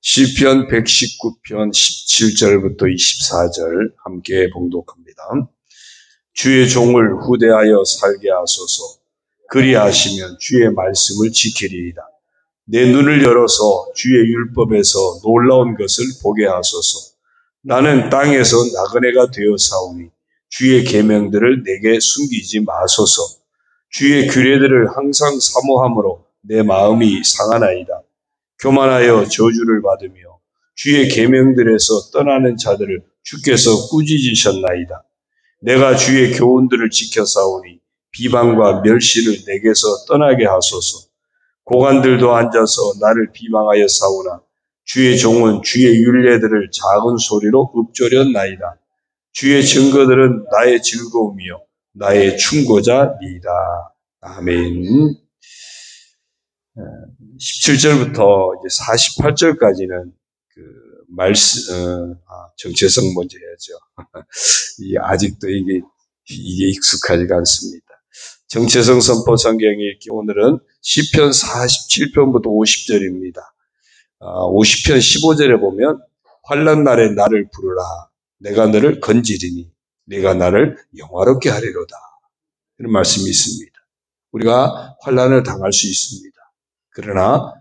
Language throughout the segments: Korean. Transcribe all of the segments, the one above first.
시편 119편 17절부터 24절 함께 봉독합니다. 주의 종을 후대하여 살게 하소서. 그리하시면 주의 말씀을 지키리이다. 내 눈을 열어서 주의 율법에서 놀라운 것을 보게 하소서. 나는 땅에서 나그네가 되어 사오니 주의 계명들을 내게 숨기지 마소서. 주의 규례들을 항상 사모함으로 내 마음이 상하나이다. 교만하여 저주를 받으며 주의 계명들에서 떠나는 자들을 주께서 꾸짖으셨나이다. 내가 주의 교훈들을 지켜 싸우니 비방과 멸시를 내게서 떠나게 하소서. 고관들도 앉아서 나를 비방하여 싸우나 주의 종은 주의 율례들을 작은 소리로 읊조렸나이다. 주의 증거들은 나의 즐거움이요 나의 충고자니이다. 아멘. 17절부터 이제 48절까지는 정체성 먼저 해야죠. 아직도 이게 익숙하지가 않습니다. 정체성 선포 성경 읽기 오늘은 시편 47편부터 50절입니다. 50편 15절에 보면 환난 날에 나를 부르라. 내가 너를 건지리니 내가 나를 영화롭게 하리로다. 이런 말씀이 있습니다. 우리가 환난을 당할 수 있습니다. 그러나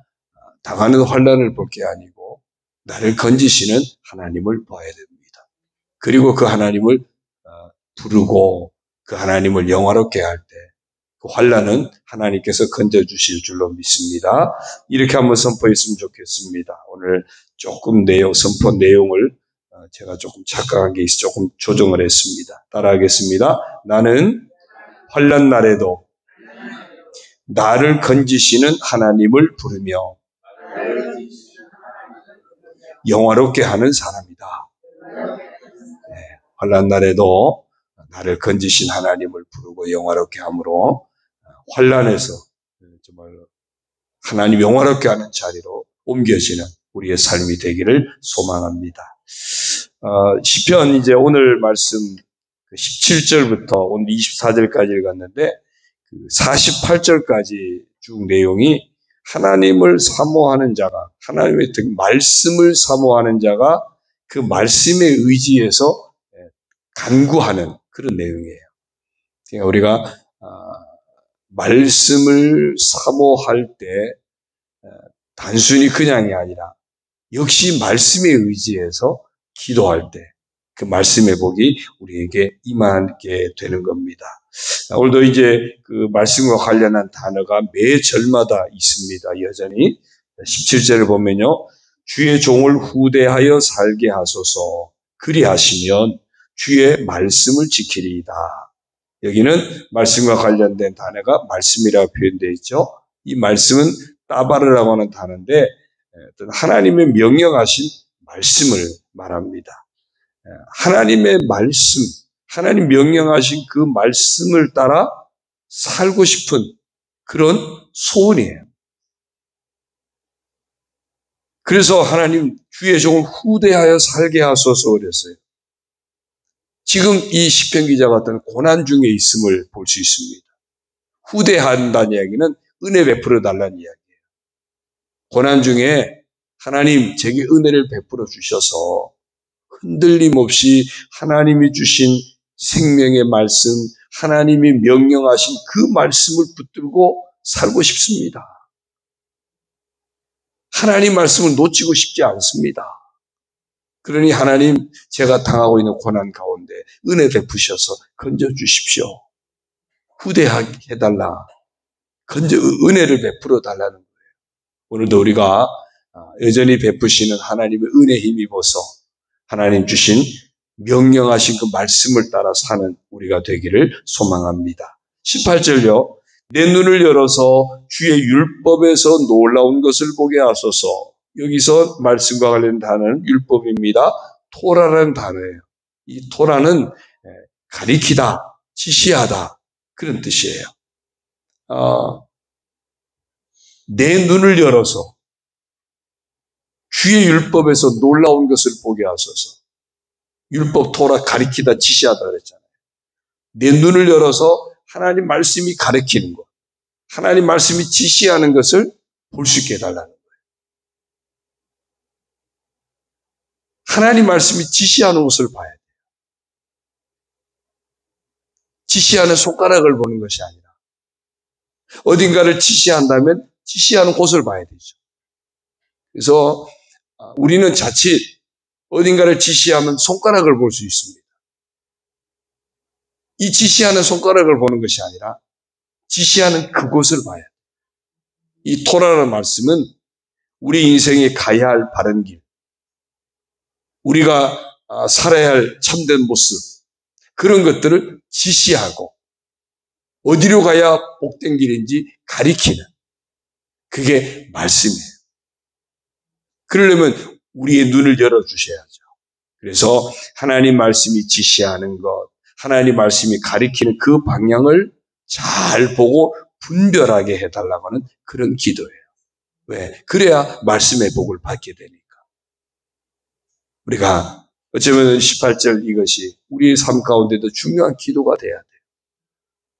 당하는 환난을 볼 게 아니고 나를 건지시는 하나님을 봐야 됩니다. 그리고 그 하나님을 부르고 그 하나님을 영화롭게 할 때 그 환난은 하나님께서 건져주실 줄로 믿습니다. 이렇게 한번 선포했으면 좋겠습니다. 오늘 조금 선포 내용을 제가 조금 착각한 게 있어 조금 조정을 했습니다. 따라하겠습니다. 나는 환난 날에도 나를 건지시는 하나님을 부르며 영화롭게 하는 사람이다. 환난 날에도 나를 건지신 하나님을 부르고 영화롭게 함으로 환난에서 정말 하나님 영화롭게 하는 자리로 옮겨지는 우리의 삶이 되기를 소망합니다. 시편 이제 오늘 말씀 17절부터 오늘 24절까지 읽었는데 48절까지 쭉 내용이 하나님을 사모하는 자가 하나님의 말씀을 사모하는 자가 그 말씀에 의지해서 간구하는 그런 내용이에요. 그러니까 우리가 말씀을 사모할 때 단순히 그냥이 아니라 역시 말씀에 의지해서 기도할 때 그 말씀의 복이 우리에게 임하게 되는 겁니다. 오늘도 이제 그 말씀과 관련한 단어가 매 절마다 있습니다. 여전히 17절을 보면요. 주의 종을 후대하여 살게 하소서. 그리하시면 주의 말씀을 지키리이다. 여기는 말씀과 관련된 단어가 말씀이라고 표현되어 있죠. 이 말씀은 따바르라고 하는 단어인데 어떤 하나님의 명령하신 말씀을 말합니다. 하나님의 말씀, 하나님 명령하신 그 말씀을 따라 살고 싶은 그런 소원이에요. 그래서 하나님 주의 종을 후대하여 살게 하소서 그랬어요. 지금 이 시편 기자가 어떤 고난 중에 있음을 볼 수 있습니다. 후대한다는 이야기는 은혜 베풀어 달라는 이야기예요. 고난 중에 하나님 제게 은혜를 베풀어 주셔서 흔들림 없이 하나님이 주신 생명의 말씀, 하나님이 명령하신 그 말씀을 붙들고 살고 싶습니다. 하나님 말씀을 놓치고 싶지 않습니다. 그러니 하나님 제가 당하고 있는 고난 가운데 은혜 베푸셔서 건져주십시오. 후대하게 해달라. 은혜를 베풀어 달라는 거예요. 오늘도 우리가 여전히 베푸시는 하나님의 은혜 힘입어서 하나님 주신 명령하신 그 말씀을 따라 사는 우리가 되기를 소망합니다. 18절요. 내 눈을 열어서 주의 율법에서 놀라운 것을 보게 하소서. 여기서 말씀과 관련된 단어는 율법입니다. 토라라는 단어예요. 이 토라는 가리키다, 지시하다 그런 뜻이에요. 내 눈을 열어서 주의 율법에서 놀라운 것을 보게 하소서. 율법, 토라, 가리키다, 지시하다 그랬잖아요. 내 눈을 열어서 하나님 말씀이 가리키는 것, 하나님 말씀이 지시하는 것을 볼 수 있게 해달라는 거예요. 하나님 말씀이 지시하는 것을 봐야 돼요. 지시하는 손가락을 보는 것이 아니라 어딘가를 지시한다면 지시하는 곳을 봐야 되죠. 그래서 우리는 자칫 어딘가를 지시하면 손가락을 볼 수 있습니다. 이 지시하는 손가락을 보는 것이 아니라 지시하는 그곳을 봐야 돼요. 이 토라라는 말씀은 우리 인생에 가야 할 바른 길, 우리가 살아야 할 참된 모습, 그런 것들을 지시하고 어디로 가야 복된 길인지 가리키는, 그게 말씀이에요. 그러려면 우리의 눈을 열어주셔야죠. 그래서 하나님 말씀이 지시하는 것, 하나님 말씀이 가리키는 그 방향을 잘 보고 분별하게 해달라고 하는 그런 기도예요. 왜? 그래야 말씀의 복을 받게 되니까. 우리가 어쩌면 18절 이것이 우리의 삶 가운데도 중요한 기도가 돼야 돼요.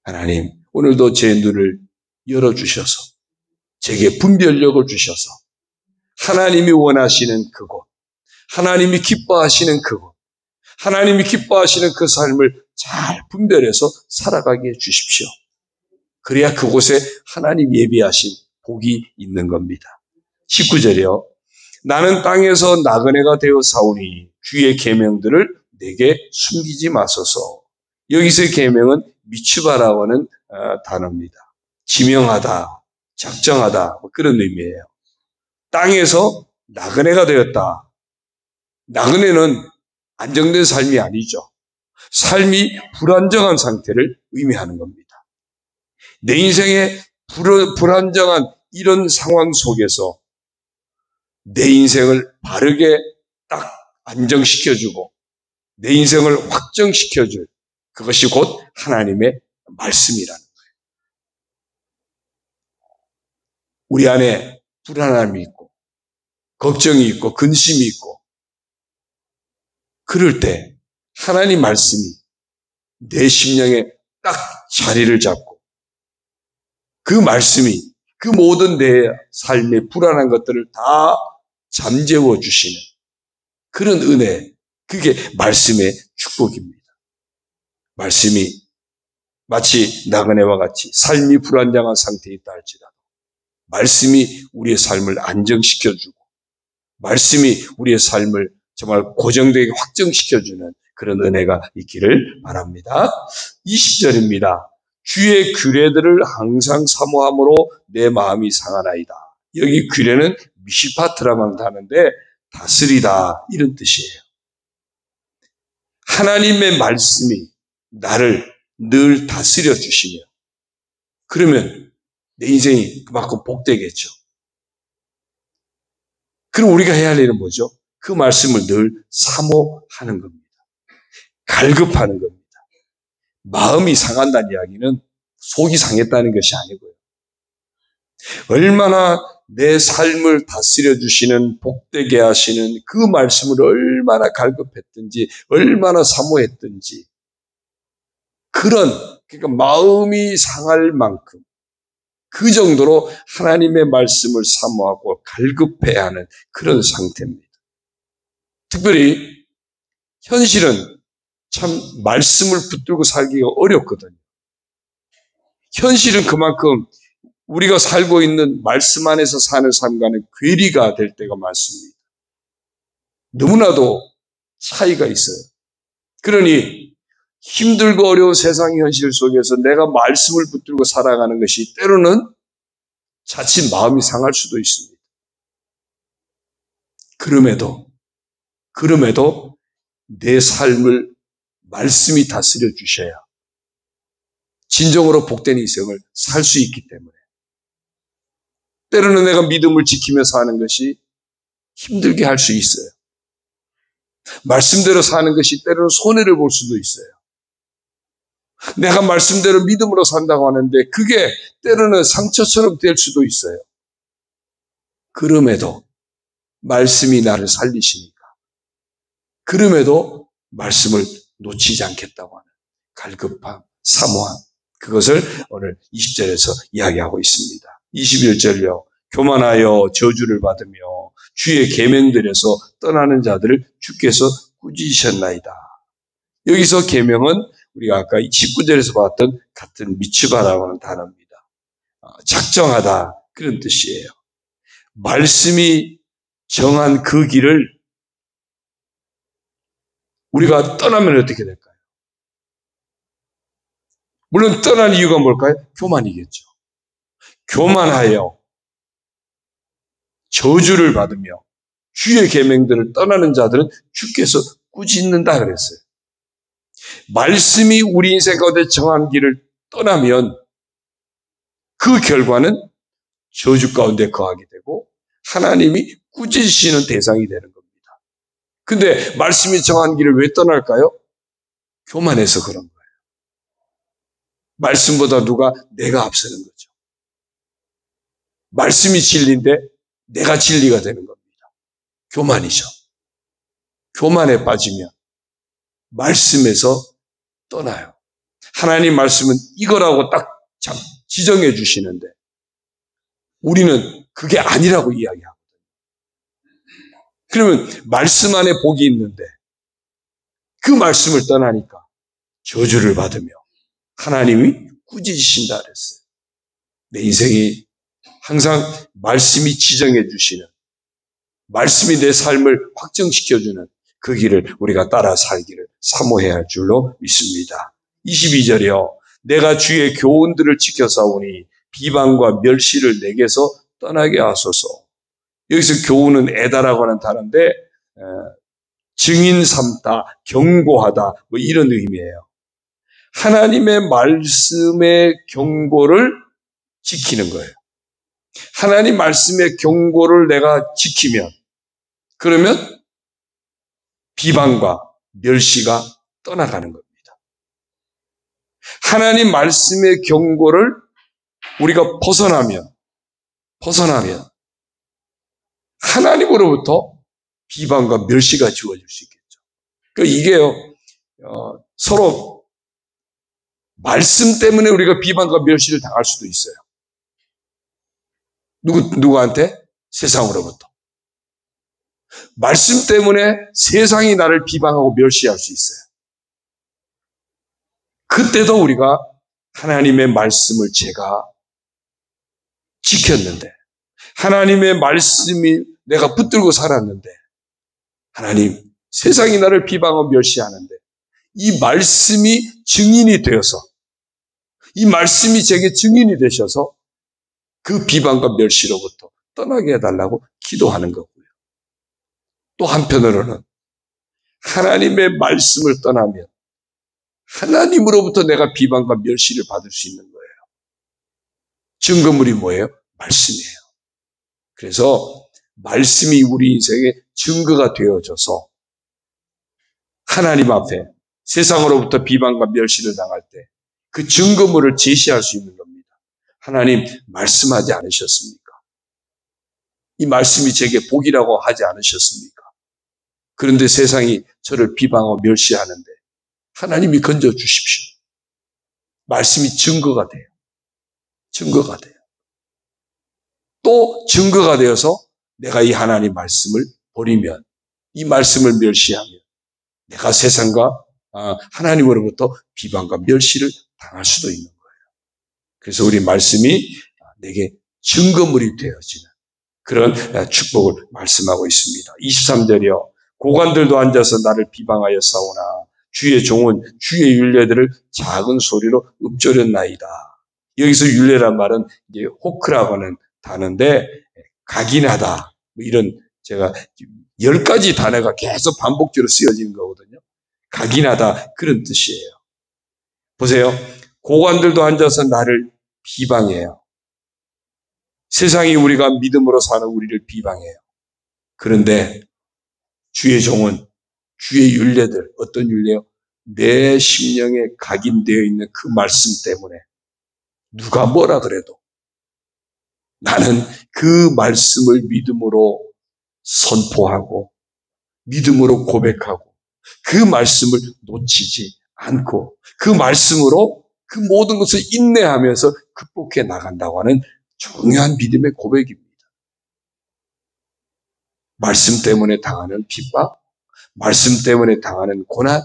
하나님, 오늘도 제 눈을 열어주셔서 제게 분별력을 주셔서 하나님이 원하시는 그곳, 하나님이 기뻐하시는 그곳, 하나님이 기뻐하시는 그 삶을 잘 분별해서 살아가게 해주십시오. 그래야 그곳에 하나님 예비하신 복이 있는 겁니다. 19절이요. 나는 땅에서 나그네가 되어 사오니 주의 계명들을 내게 숨기지 마소서. 여기서의 계명은 미츠바라고 하는 단어입니다. 지명하다, 작정하다, 그런 의미예요. 땅에서 나그네가 되었다. 나그네는 안정된 삶이 아니죠. 삶이 불안정한 상태를 의미하는 겁니다. 내 인생의 불안정한 이런 상황 속에서 내 인생을 바르게 딱 안정시켜주고 내 인생을 확정시켜줄 그것이 곧 하나님의 말씀이라는 거예요. 우리 안에 불안함이 있고 걱정이 있고 근심이 있고 그럴 때 하나님 말씀이 내 심령에 딱 자리를 잡고 그 말씀이 그 모든 내 삶의 불안한 것들을 다 잠재워 주시는 그런 은혜, 그게 말씀의 축복입니다. 말씀이 마치 나그네와 같이 삶이 불안정한 상태에 있다 할지라도 말씀이 우리의 삶을 안정시켜주고 말씀이 우리의 삶을 정말 고정되게 확정시켜주는 그런 은혜가 있기를 바랍니다. 20절입니다. 주의 규례들을 항상 사모함으로 내 마음이 상하나이다. 여기 규례는 미시파트라고 하는데 다스리다 이런 뜻이에요. 하나님의 말씀이 나를 늘 다스려 주시며 그러면 내 인생이 그만큼 복되겠죠. 그럼 우리가 해야 할 일은 뭐죠? 그 말씀을 늘 사모하는 겁니다. 갈급하는 겁니다. 마음이 상한다는 이야기는 속이 상했다는 것이 아니고요. 얼마나 내 삶을 다스려 주시는 복되게 하시는 그 말씀을 얼마나 갈급했든지 얼마나 사모했든지 그러니까 마음이 상할 만큼 그 정도로 하나님의 말씀을 사모하고 갈급해야 하는 그런 상태입니다. 특별히 현실은 참 말씀을 붙들고 살기가 어렵거든요. 현실은 그만큼 우리가 살고 있는 말씀 안에서 사는 삶과는 괴리가 될 때가 많습니다. 너무나도 차이가 있어요. 그러니 힘들고 어려운 세상 현실 속에서 내가 말씀을 붙들고 살아가는 것이 때로는 자칫 마음이 상할 수도 있습니다. 그럼에도 내 삶을 말씀이 다스려 주셔야 진정으로 복된 인생을 살 수 있기 때문에 때로는 내가 믿음을 지키며 사는 것이 힘들게 할 수 있어요. 말씀대로 사는 것이 때로는 손해를 볼 수도 있어요. 내가 말씀대로 믿음으로 산다고 하는데 그게 때로는 상처처럼 될 수도 있어요. 그럼에도 말씀이 나를 살리시니까 그럼에도 말씀을 놓치지 않겠다고 하는 갈급함, 사모함 그것을 오늘 20절에서 이야기하고 있습니다. 21절요. 교만하여 저주를 받으며 주의 계명들에서 떠나는 자들을 주께서 꾸짖으셨나이다. 여기서 계명은 우리가 아까 19절에서 봤던 같은 미츠바라고 하는 단어입니다. 작정하다, 그런 뜻이에요. 말씀이 정한 그 길을 우리가 떠나면 어떻게 될까요? 물론 떠난 이유가 뭘까요? 교만이겠죠. 교만하여 저주를 받으며 주의 계명들을 떠나는 자들은 주께서 꾸짖는다 그랬어요. 말씀이 우리 인생 가운데 정한 길을 떠나면 그 결과는 저주 가운데 거하게 되고 하나님이 꾸짖으시는 대상이 되는 겁니다. 근데 말씀이 정한 길을 왜 떠날까요? 교만해서 그런 거예요. 말씀보다 내가 앞서는 거죠. 말씀이 진리인데 내가 진리가 되는 겁니다. 교만이죠. 교만에 빠지면 말씀에서 떠나요. 하나님 말씀은 이거라고 딱 지정해 주시는데 우리는 그게 아니라고 이야기하거든요. 그러면 말씀 안에 복이 있는데 그 말씀을 떠나니까 저주를 받으며 하나님이 꾸짖으신다 그랬어요. 내 인생이 항상 말씀이 지정해 주시는, 말씀이 내 삶을 확정시켜주는 그 길을 우리가 따라 살기를 사모해야 할 줄로 믿습니다. 22절이요. 내가 주의 교훈들을 지켜사오니 비방과 멸시를 내게서 떠나게 하소서. 여기서 교훈은 에다라고 하는 단어인데 증인 삼다, 경고하다 뭐 이런 의미예요. 하나님의 말씀의 경고를 지키는 거예요. 하나님 말씀의 경고를 내가 지키면 그러면 비방과 멸시가 떠나가는 겁니다. 하나님 말씀의 경고를 우리가 벗어나면 하나님으로부터 비방과 멸시가 주어질 수 있겠죠. 그러니까 이게요, 서로 말씀 때문에 우리가 비방과 멸시를 당할 수도 있어요. 누구한테? 세상으로부터. 말씀 때문에 세상이 나를 비방하고 멸시할 수 있어요. 그때도 우리가 하나님의 말씀을 제가 지켰는데, 하나님의 말씀이 내가 붙들고 살았는데, 하나님, 세상이 나를 비방하고 멸시하는데, 이 말씀이 증인이 되어서, 이 말씀이 제게 증인이 되셔서 그 비방과 멸시로부터 떠나게 해달라고 기도하는 거고요. 또 한편으로는 하나님의 말씀을 떠나면 하나님으로부터 내가 비방과 멸시를 받을 수 있는 거예요. 증거물이 뭐예요? 말씀이에요. 그래서 말씀이 우리 인생의 증거가 되어져서 하나님 앞에 세상으로부터 비방과 멸시를 당할 때 그 증거물을 제시할 수 있는 겁니다. 하나님 말씀하지 않으셨습니까? 이 말씀이 제게 복이라고 하지 않으셨습니까? 그런데 세상이 저를 비방하고 멸시하는데 하나님이 건져주십시오. 말씀이 증거가 돼요. 증거가 돼요. 또 증거가 되어서 내가 이 하나님 말씀을 버리면, 이 말씀을 멸시하면 내가 세상과 하나님으로부터 비방과 멸시를 당할 수도 있는 거예요. 그래서 우리 말씀이 내게 증거물이 되어지는 그런 축복을 말씀하고 있습니다. 23절이요. 고관들도 앉아서 나를 비방하여 싸우나 주의 종은 주의 율례들을 작은 소리로 읊조렸나이다. 여기서 율례란 말은 이제 호크라고 하는 단어인데 각인하다 뭐 이런 제가 10가지 단어가 계속 반복적으로 쓰여지는 거거든요. 각인하다 그런 뜻이에요. 보세요. 고관들도 앉아서 나를 비방해요. 세상이 우리가 믿음으로 사는 우리를 비방해요. 그런데 주의 종은 주의 율례들, 어떤 율례요? 내 심령에 각인되어 있는 그 말씀 때문에 누가 뭐라 그래도 나는 그 말씀을 믿음으로 선포하고 믿음으로 고백하고 그 말씀을 놓치지 않고 그 말씀으로 그 모든 것을 인내하면서 극복해 나간다고 하는 중요한 믿음의 고백입니다. 말씀 때문에 당하는 핍박, 말씀 때문에 당하는 고난,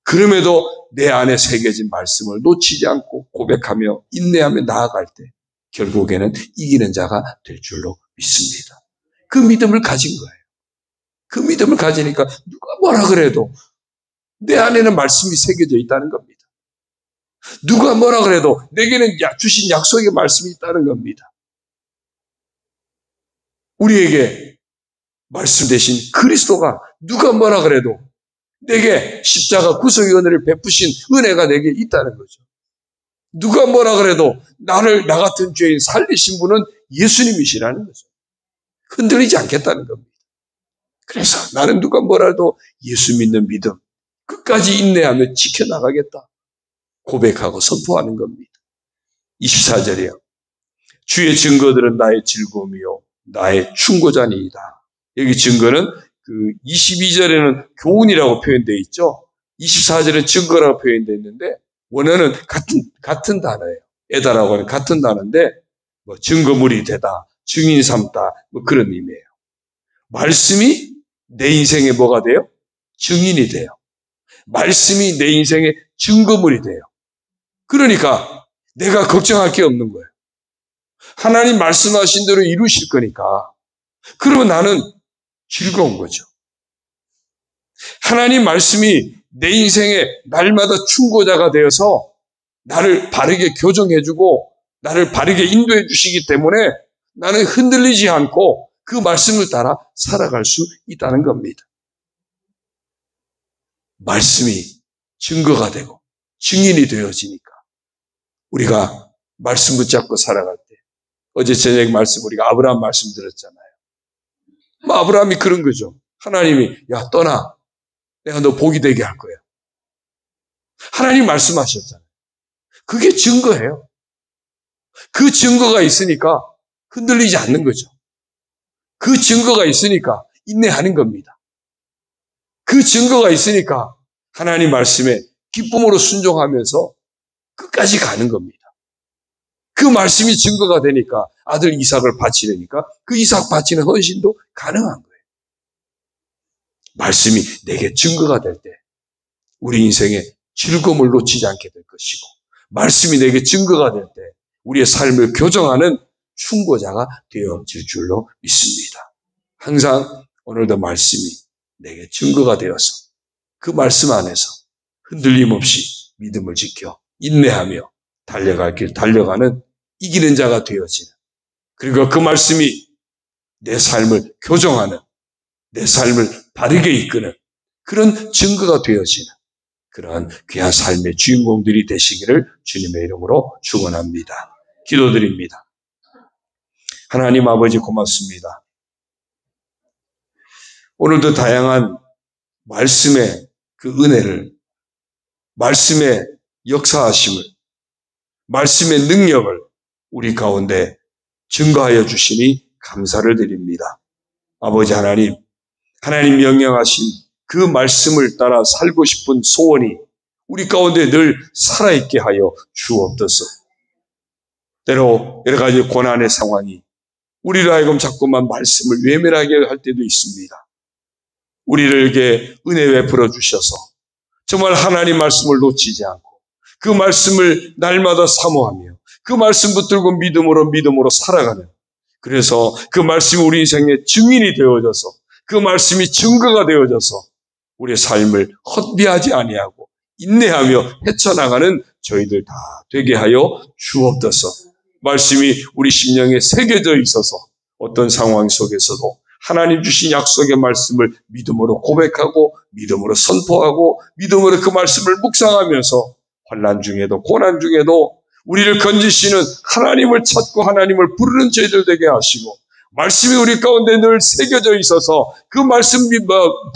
그럼에도 내 안에 새겨진 말씀을 놓치지 않고 고백하며 인내하며 나아갈 때 결국에는 이기는 자가 될 줄로 믿습니다. 그 믿음을 가진 거예요. 그 믿음을 가지니까 누가 뭐라 그래도 내 안에는 말씀이 새겨져 있다는 겁니다. 누가 뭐라 그래도 내게는 주신 약속의 말씀이 있다는 겁니다. 우리에게 말씀 대신 그리스도가 누가 뭐라 그래도 내게 십자가 구속의 은혜를 베푸신 은혜가 내게 있다는 거죠. 누가 뭐라 그래도 나 같은 죄인 살리신 분은 예수님이시라는 거죠. 흔들리지 않겠다는 겁니다. 그래서 나는 누가 뭐라도 예수 믿는 믿음 끝까지 인내하며 지켜나가겠다 고백하고 선포하는 겁니다. 24절이요. 주의 증거들은 나의 즐거움이요 나의 충고자니이다. 여기 증거는 그 22절에는 교훈이라고 표현되어 있죠. 24절은 증거라고 표현되어 있는데 원어는 같은 단어예요. 에다라고 하는 같은 단어인데 뭐 증거물이 되다, 증인 삼다 뭐 그런 의미예요. 말씀이 내 인생에 뭐가 돼요? 증인이 돼요. 말씀이 내 인생의 증거물이 돼요. 그러니까 내가 걱정할 게 없는 거예요. 하나님 말씀하신 대로 이루실 거니까 그러면 나는 즐거운 거죠. 하나님 말씀이 내 인생에 날마다 충고자가 되어서 나를 바르게 교정해주고 나를 바르게 인도해 주시기 때문에 나는 흔들리지 않고 그 말씀을 따라 살아갈 수 있다는 겁니다. 말씀이 증거가 되고 증인이 되어지니까 우리가 말씀 붙잡고 살아갈 때 어제 저녁 말씀 우리가 아브라함 말씀 들었잖아요. 뭐 아브라함이 그런 거죠. 하나님이 야 떠나 내가 너 복이 되게 할 거야. 하나님 말씀하셨잖아요. 그게 증거예요. 그 증거가 있으니까 흔들리지 않는 거죠. 그 증거가 있으니까 인내하는 겁니다. 그 증거가 있으니까 하나님 말씀에 기쁨으로 순종하면서 끝까지 가는 겁니다. 그 말씀이 증거가 되니까 아들 이삭을 바치려니까 그 이삭 바치는 헌신도 가능한 거예요. 말씀이 내게 증거가 될 때 우리 인생에 즐거움을 놓치지 않게 될 것이고 말씀이 내게 증거가 될 때 우리의 삶을 교정하는 충고자가 되어질 줄로 믿습니다. 항상 오늘도 말씀이 내게 증거가 되어서 그 말씀 안에서 흔들림 없이 믿음을 지켜 인내하며 달려갈 길 달려가는 이기는 자가 되어지는 그리고 그 말씀이 내 삶을 교정하는 내 삶을 바르게 이끄는 그런 증거가 되어지는 그러한 귀한 삶의 주인공들이 되시기를 주님의 이름으로 축원합니다. 기도드립니다. 하나님 아버지 고맙습니다. 오늘도 다양한 말씀의 그 은혜를 말씀의 역사하심을 말씀의 능력을 우리 가운데 증거하여 주시니 감사를 드립니다. 아버지 하나님 명령하신 그 말씀을 따라 살고 싶은 소원이 우리 가운데 늘 살아있게 하여 주옵소서. 때로 여러 가지 고난의 상황이 우리를 하여금 자꾸만 말씀을 외면하게 할 때도 있습니다. 우리에게 은혜 베풀어 주셔서 정말 하나님 말씀을 놓치지 않고 그 말씀을 날마다 사모하며 그 말씀 붙들고 믿음으로 살아가는 그래서 그 말씀이 우리 인생의 증인이 되어져서 그 말씀이 증거가 되어져서 우리의 삶을 헛비하지 아니하고 인내하며 헤쳐나가는 저희들 다 되게 하여 주옵소서. 말씀이 우리 심령에 새겨져 있어서 어떤 상황 속에서도 하나님 주신 약속의 말씀을 믿음으로 고백하고 믿음으로 선포하고 믿음으로 그 말씀을 묵상하면서 환난 중에도 고난 중에도 우리를 건지시는 하나님을 찾고 하나님을 부르는 저희들 되게 하시고 말씀이 우리 가운데 늘 새겨져 있어서 그 말씀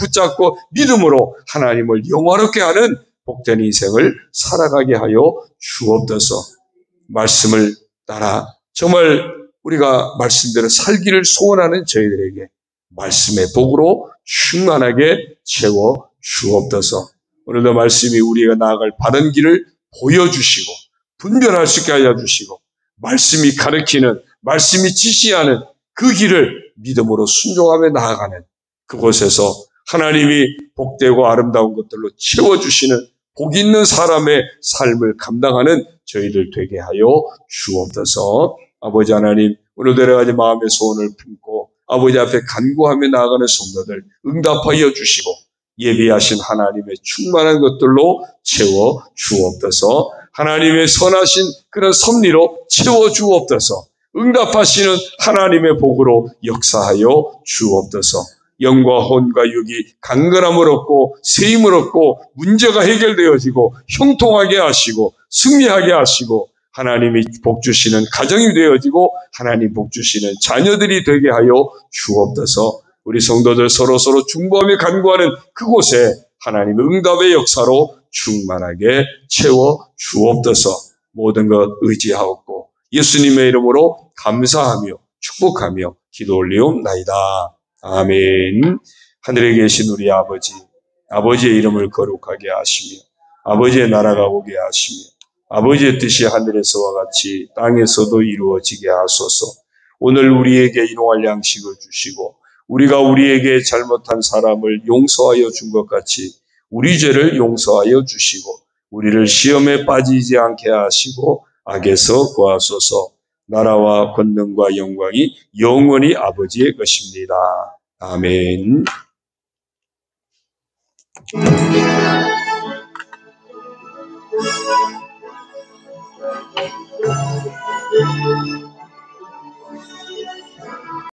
붙잡고 믿음으로 하나님을 영화롭게 하는 복된 인생을 살아가게 하여 주옵소서. 말씀을 따라 정말 우리가 말씀대로 살기를 소원하는 저희들에게 말씀의 복으로 충만하게 채워 주옵소서. 오늘도 말씀이 우리가 나아갈 바른 길을 보여주시고 분별할 수 있게 하여 주시고 말씀이 가르치는 말씀이 지시하는 그 길을 믿음으로 순종하며 나아가는 그곳에서 하나님이 복되고 아름다운 것들로 채워주시는 복 있는 사람의 삶을 감당하는 저희들 되게 하여 주옵소서. 아버지 하나님, 오늘도 여러 가지 마음의 소원을 품고 아버지 앞에 간구하며 나아가는 성도들 응답하여 주시고 예비하신 하나님의 충만한 것들로 채워 주옵소서. 하나님의 선하신 그런 섭리로 채워 주옵소서. 응답하시는 하나님의 복으로 역사하여 주옵소서. 영과 혼과 육이 강건함을 얻고 세임을 얻고 문제가 해결되어지고 형통하게 하시고 승리하게 하시고 하나님이 복주시는 가정이 되어지고 하나님 복주시는 자녀들이 되게 하여 주옵소서. 우리 성도들 서로서로 중보하며 간구하는 그곳에 하나님의 응답의 역사로 충만하게 채워 주옵소서. 모든 것 의지하옵고 예수님의 이름으로 감사하며 축복하며 기도 올리옵나이다. 아멘. 하늘에 계신 우리 아버지, 아버지의 이름을 거룩하게 하시며 아버지의 나라가 오게 하시며 아버지의 뜻이 하늘에서와 같이 땅에서도 이루어지게 하소서. 오늘 우리에게 일용할 양식을 주시고 우리가 우리에게 잘못한 사람을 용서하여 준 것 같이 우리 죄를 용서하여 주시고 우리를 시험에 빠지지 않게 하시고 악에서 구하소서. 나라와 권능과 영광이 영원히 아버지의 것입니다. 아멘.